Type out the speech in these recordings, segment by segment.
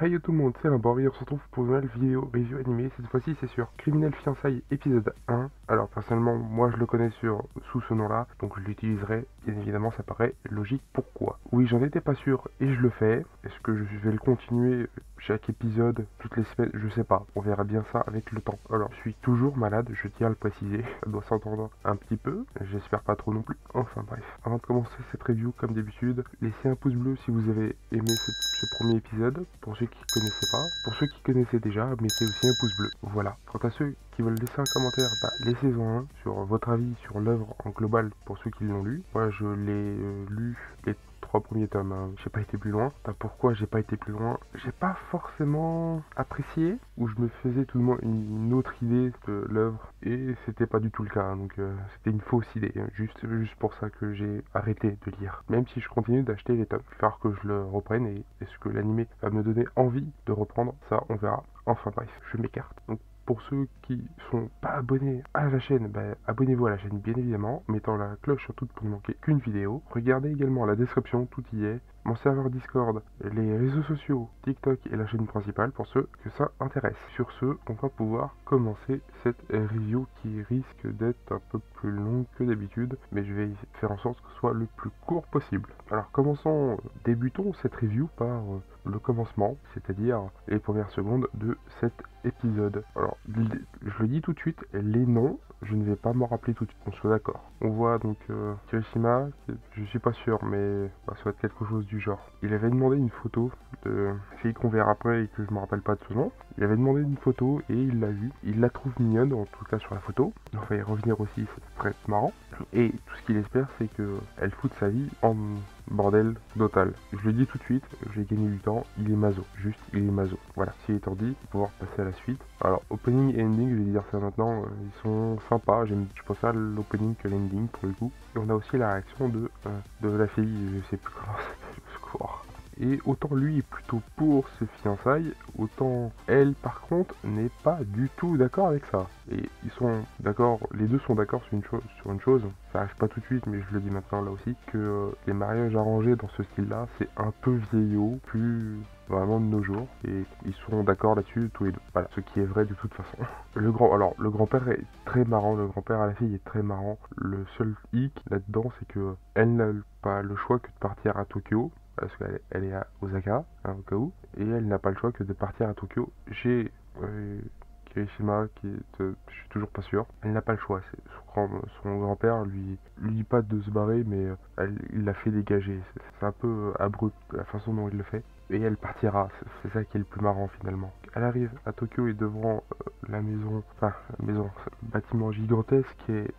Hey yo tout le monde, c'est Limborg et on se retrouve pour une nouvelle vidéo review animée. Cette fois-ci c'est sur Criminel Fiançailles épisode 1. Alors personnellement moi je le connais sous ce nom là, donc je l'utiliserai. Bien évidemment ça paraît logique. Pourquoi? Oui, j'en étais pas sûr et je le fais. Est-ce que je vais le continuer chaque épisode, toutes les semaines? Je sais pas, on verra bien ça avec le temps. Alors je suis toujours malade, je tiens à le préciser, ça doit s'entendre un petit peu, j'espère pas trop non plus. Enfin bref, avant de commencer cette review comme d'habitude, laissez un pouce bleu si vous avez aimé ce premier épisode, pour ceux qui connaissaient pas. Pour ceux qui connaissaient déjà, mettez aussi un pouce bleu. Voilà. Quant à ceux qui veulent laisser un commentaire, laissez-en un sur votre avis sur l'œuvre en global pour ceux qui l'ont lu. Moi je l'ai lu les 3 premiers tomes, hein. J'ai pas été plus loin. Pourquoi j'ai pas été plus loin? J'ai pas forcément apprécié, ou je me faisais tout de même une autre idée de l'œuvre, et c'était pas du tout le cas, hein. Donc c'était une fausse idée, hein. Juste pour ça que j'ai arrêté de lire. Même si je continue d'acheter les tomes, il va falloir que je le reprenne, et est-ce que l'animé va me donner envie de reprendre? Ça on verra. Enfin bref, je m'écarte. Donc pour ceux qui sont pas abonnés à la chaîne, abonnez-vous à la chaîne bien évidemment, mettant la cloche sur toute pour ne manquer qu'une vidéo. Regardez également la description, tout y est. Mon serveur Discord, les réseaux sociaux, TikTok et la chaîne principale pour ceux que ça intéresse. Sur ce, on va pouvoir commencer cette review qui risque d'être un peu plus longue que d'habitude, mais je vais faire en sorte que ce soit le plus court possible. Alors débutons cette review par le commencement, c'est-à-dire les premières secondes de cet épisode. Alors, je le dis tout de suite, les noms, je ne vais pas m'en rappeler tout de suite, on soit d'accord. On voit donc Kirishima, je suis pas sûr, mais ça va être quelque chose du genre. Il avait demandé une photo de fille qu'on verra après et que je me rappelle pas de son nom. Il avait demandé une photo et il l'a vue. Il la trouve mignonne, en tout cas sur la photo. On va y revenir aussi, c'est très marrant. Et tout ce qu'il espère, c'est qu'elle foute sa vie en bordel total. Je le dis tout de suite, j'ai gagné du temps, il est maso. Juste, il est maso. Voilà, c'est étant dit, on va pouvoir passer à la suite. Alors, opening et ending, je vais dire ça maintenant, ils sont sympas. Je préfère l'opening que l'ending pour le coup. Et on a aussi la réaction de la fille, je sais plus comment ça s'appelle, au secours. Et autant lui est plutôt pour ses fiançailles, autant elle par contre n'est pas du tout d'accord avec ça. Et ils sont d'accord, les deux sont d'accord sur une chose, ça arrive pas tout de suite mais je le dis maintenant là aussi, que les mariages arrangés dans ce style là c'est un peu vieillot, plus vraiment de nos jours, et ils sont d'accord là-dessus tous les deux. Voilà, ce qui est vrai de toute façon. Le grand-père est très marrant, le grand-père à la fille est très marrant. Le seul hic là-dedans c'est que elle n'a pas le choix que de partir à Tokyo, parce qu'elle est à Osaka, hein, au cas où, et elle n'a pas le choix que de partir à Tokyo. J'ai Kirishima, je suis toujours pas sûr, elle n'a pas le choix. Son grand-père lui dit pas de se barrer, mais il l'a fait dégager. C'est un peu abrupt la façon dont il le fait, et elle partira. C'est ça qui est le plus marrant finalement. Elle arrive à Tokyo et devant la maison, le bâtiment gigantesque qui est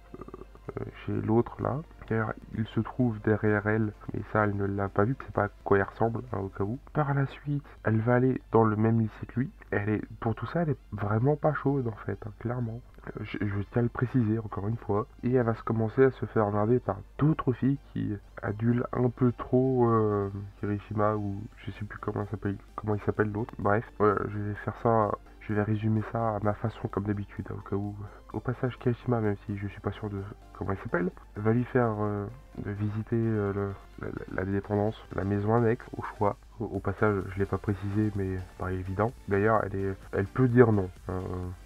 chez l'autre là, car il se trouve derrière elle, mais ça elle ne l'a pas vu, c'est pas à quoi il ressemble, hein, au cas où. Par la suite, elle va aller dans le même lycée que lui. Pour tout ça, elle est vraiment pas chaude en fait, hein, clairement. Je tiens à le préciser encore une fois. Et elle va se commencer à se faire regarder par d'autres filles qui adulent un peu trop Kirishima, ou je sais plus comment il s'appelle l'autre. Bref, je vais faire ça. Je vais résumer ça à ma façon comme d'habitude, hein, au cas où. Au passage, Kirishima, même si je suis pas sûr de comment il s'appelle, va lui faire visiter la dépendance, la maison annexe au choix. Au passage, je l'ai pas précisé, mais paraît évident. D'ailleurs, elle peut dire non.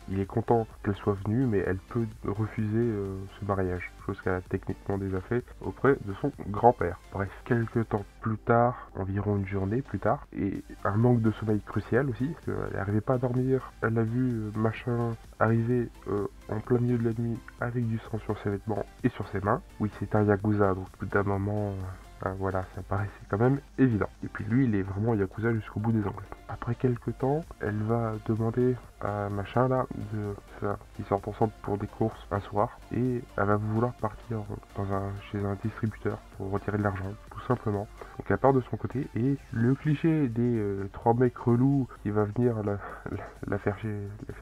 Il est content qu'elle soit venue, mais elle peut refuser ce mariage, chose qu'elle a techniquement déjà fait auprès de son grand-père. Bref, quelques temps plus tard, environ une journée plus tard, et un manque de sommeil crucial aussi, parce qu'elle n'arrivait pas à dormir. Elle a vu machin arriver en plein milieu de la nuit avec du sang sur ses vêtements et sur ses mains. Oui, c'est un yakuza, donc au bout d'un moment... voilà, ça paraissait quand même évident. Et puis lui, il est vraiment Yakuza jusqu'au bout des ongles. Après quelques temps, elle va demander à machin là qu'ils sortent ensemble pour des courses un soir, et elle va vouloir partir chez un distributeur pour retirer de l'argent, tout simplement. Donc elle part de son côté, et le cliché des 3 mecs relous qui va venir la faire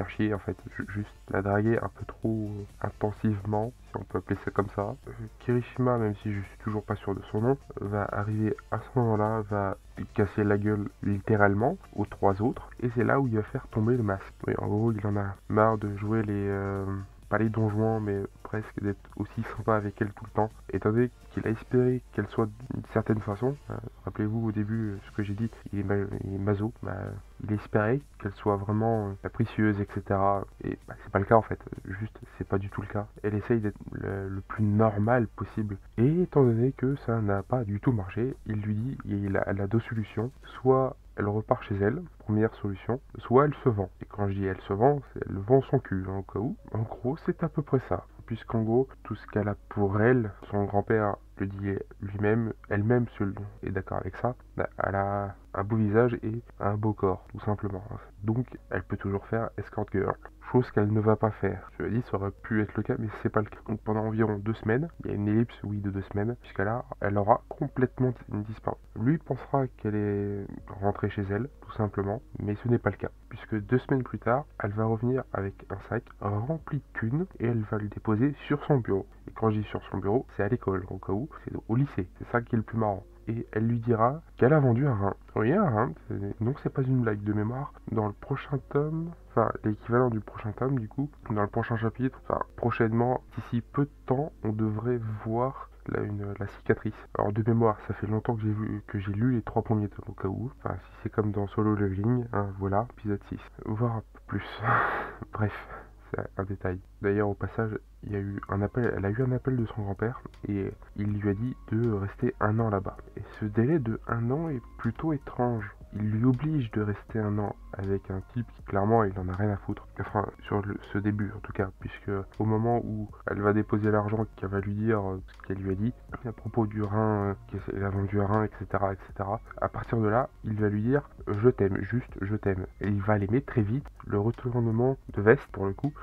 chier en fait, juste la draguer un peu trop intensivement, si on peut appeler ça comme ça. Kirishima, même si je suis toujours pas sûr de son nom, va arriver à ce moment-là, va casser la gueule littéralement aux 3 autres, et c'est là où il va faire tomber le masque. Oui, en gros, il en a marre de jouer pas les donjons, mais presque d'être aussi sympa avec elle tout le temps, étant donné qu'il a espéré qu'elle soit d'une certaine façon. Rappelez-vous au début ce que j'ai dit, il est maso, il espérait qu'elle soit vraiment capricieuse, etc. Et c'est pas le cas en fait, juste c'est pas du tout le cas. Elle essaye d'être le plus normal possible. Et étant donné que ça n'a pas du tout marché, il lui dit, elle a deux solutions, soit elle repart chez elle, première solution, soit elle se vend. Et quand je dis elle se vend, c'est elle vend son cul, hein, au cas où. En gros, c'est à peu près ça. Puisqu'en gros, tout ce qu'elle a pour elle, son grand-père le dit lui-même, elle-même est d'accord avec ça, elle a un beau visage et un beau corps, tout simplement. Donc, elle peut toujours faire escort girl. Chose qu'elle ne va pas faire. Je l'ai dit, ça aurait pu être le cas, mais c'est pas le cas. Donc pendant environ 2 semaines, il y a une ellipse, oui, de 2 semaines, elle aura complètement disparu. Lui pensera qu'elle est rentrée chez elle, tout simplement, mais ce n'est pas le cas. Puisque 2 semaines plus tard, elle va revenir avec un sac rempli de thunes et elle va le déposer sur son bureau. Et quand je dis sur son bureau, c'est à l'école, au cas où, c'est au lycée. C'est ça qui est le plus marrant. Et elle lui dira qu'elle a vendu un rein. Oui, un rein, non, c'est pas une blague de mémoire. Dans le prochain tome, enfin l'équivalent du prochain tome du coup, dans le prochain chapitre, enfin prochainement, d'ici peu de temps, on devrait voir la cicatrice. Alors de mémoire, ça fait longtemps que j'ai lu les 3 premiers tomes au cas où. Enfin, si c'est comme dans Solo Leveling, hein, voilà, épisode 6. Voire un peu plus. Bref. C'est un détail. D'ailleurs, au passage, il y a eu un appel, elle a eu un appel de son grand-père et il lui a dit de rester 1 an là-bas. Et ce délai de 1 an est plutôt étrange. Il lui oblige de rester 1 an avec un type qui clairement il en a rien à foutre. Enfin, sur ce début en tout cas, puisque au moment où elle va déposer l'argent, qu'elle va lui dire ce qu'elle lui a dit à propos du rein, qu'elle a vendu un rein, etc., etc. À partir de là, il va lui dire je t'aime, juste je t'aime. Et il va l'aimer très vite. Le retournement de veste pour le coup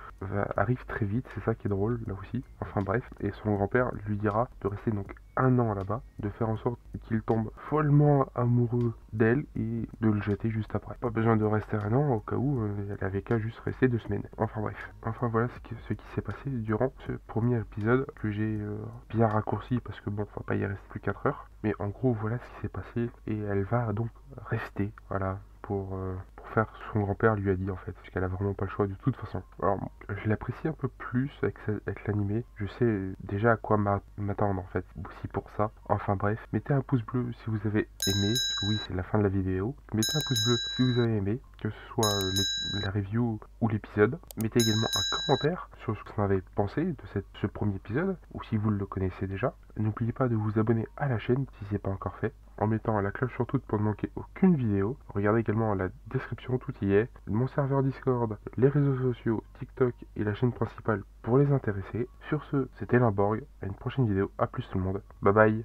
arrive très vite, c'est ça qui est drôle là aussi. Enfin bref, et son grand-père lui dira de rester donc 1 an là-bas, de faire en sorte qu'il tombe follement amoureux d'elle et de le jeter juste après. Pas besoin de rester 1 an au cas où elle avait qu'à juste rester 2 semaines. Enfin bref, voilà ce qui s'est passé durant ce premier épisode que j'ai bien raccourci parce que bon, va pas y rester plus 4 heures. Mais en gros, voilà ce qui s'est passé et elle va donc rester, voilà, pour faire ce que son grand-père lui a dit en fait, puisqu'elle a vraiment pas le choix de toute façon. Alors, je l'apprécie un peu plus avec l'animé, je sais déjà à quoi m'attendre en fait, aussi pour ça. Enfin bref, mettez un pouce bleu si vous avez aimé, parce que oui c'est la fin de la vidéo. Mettez un pouce bleu si vous avez aimé, que ce soit la review ou l'épisode. Mettez également un commentaire sur ce que vous en avez pensé de ce premier épisode, ou si vous le connaissez déjà. N'oubliez pas de vous abonner à la chaîne si ce n'est pas encore fait, en mettant la cloche sur toute pour ne manquer aucune vidéo. Regardez également la description, tout y est. Mon serveur Discord, les réseaux sociaux, TikTok et la chaîne principale pour les intéressés. Sur ce, c'était Limborg. À une prochaine vidéo. A plus tout le monde. Bye bye.